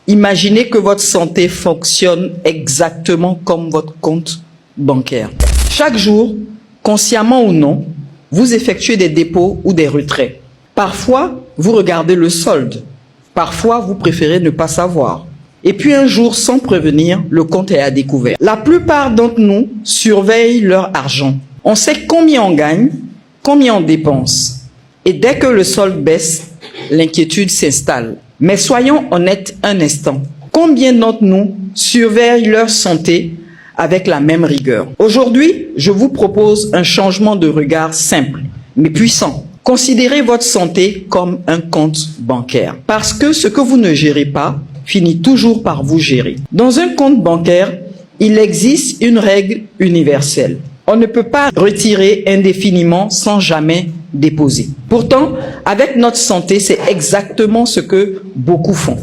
Imaginez que votre santé fonctionne exactement comme votre compte bancaire. Chaque jour, consciemment ou non, vous effectuez des dépôts ou des retraits. Parfois, vous regardez le solde. Parfois, vous préférez ne pas savoir. Et puis un jour, sans prévenir, le compte est à découvert. La plupart d'entre nous surveillent leur argent. On sait combien on gagne, combien on dépense. Et dès que le solde baisse, l'inquiétude s'installe. Mais soyons honnêtes un instant. Combien d'entre nous surveillent leur santé avec la même rigueur? Aujourd'hui, je vous propose un changement de regard simple, mais puissant. Considérez votre santé comme un compte bancaire. Parce que ce que vous ne gérez pas finit toujours par vous gérer. Dans un compte bancaire, il existe une règle universelle. On ne peut pas retirer indéfiniment sans jamais déposer. Pourtant, avec notre santé, c'est exactement ce que beaucoup font.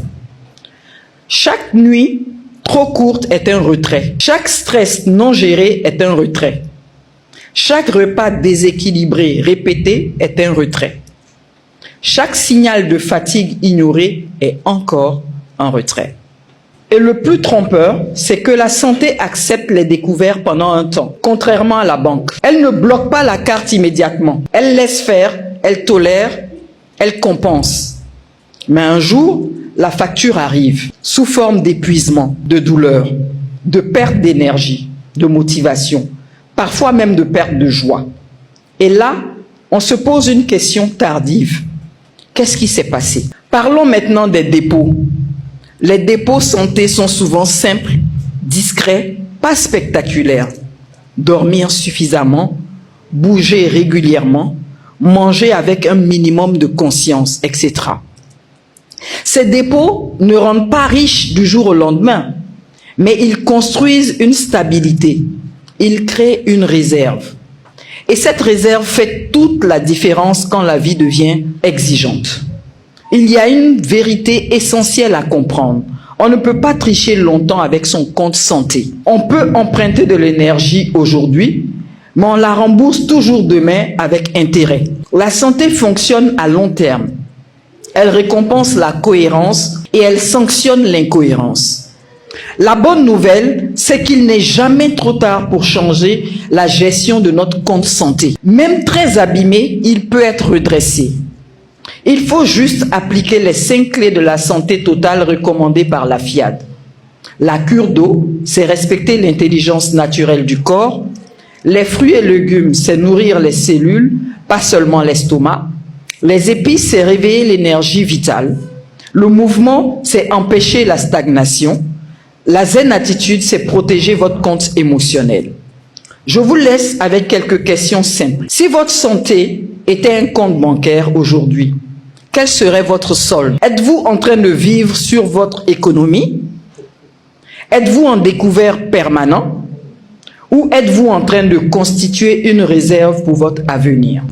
Chaque nuit trop courte est un retrait. Chaque stress non géré est un retrait. Chaque repas déséquilibré répété est un retrait. Chaque signal de fatigue ignoré est encore un retrait. Et le plus trompeur, c'est que la santé accepte les découvertes pendant un temps, contrairement à la banque. Elle ne bloque pas la carte immédiatement. Elle laisse faire, elle tolère, elle compense. Mais un jour, la facture arrive sous forme d'épuisement, de douleur, de perte d'énergie, de motivation, parfois même de perte de joie. Et là, on se pose une question tardive. Qu'est-ce qui s'est passé? Parlons maintenant des dépôts. Les dépôts santé sont souvent simples, discrets, pas spectaculaires. Dormir suffisamment, bouger régulièrement, manger avec un minimum de conscience, etc. Ces dépôts ne rendent pas riches du jour au lendemain, mais ils construisent une stabilité. Ils créent une réserve. Et cette réserve fait toute la différence quand la vie devient exigeante. Il y a une vérité essentielle à comprendre. On ne peut pas tricher longtemps avec son compte santé. On peut emprunter de l'énergie aujourd'hui, mais on la rembourse toujours demain avec intérêt. La santé fonctionne à long terme. Elle récompense la cohérence et elle sanctionne l'incohérence. La bonne nouvelle, c'est qu'il n'est jamais trop tard pour changer la gestion de notre compte santé. Même très abîmé, il peut être redressé. Il faut juste appliquer les 5 clés de la santé totale recommandées par la FIAD. La cure d'eau, c'est respecter l'intelligence naturelle du corps. Les fruits et légumes, c'est nourrir les cellules, pas seulement l'estomac. Les épices, c'est réveiller l'énergie vitale. Le mouvement, c'est empêcher la stagnation. La zen attitude, c'est protéger votre compte émotionnel. Je vous laisse avec quelques questions simples. Si votre santé était un compte bancaire aujourd'hui, quel serait votre solde? Êtes-vous en train de vivre sur votre économie? Êtes-vous en découvert permanent? Ou êtes-vous en train de constituer une réserve pour votre avenir?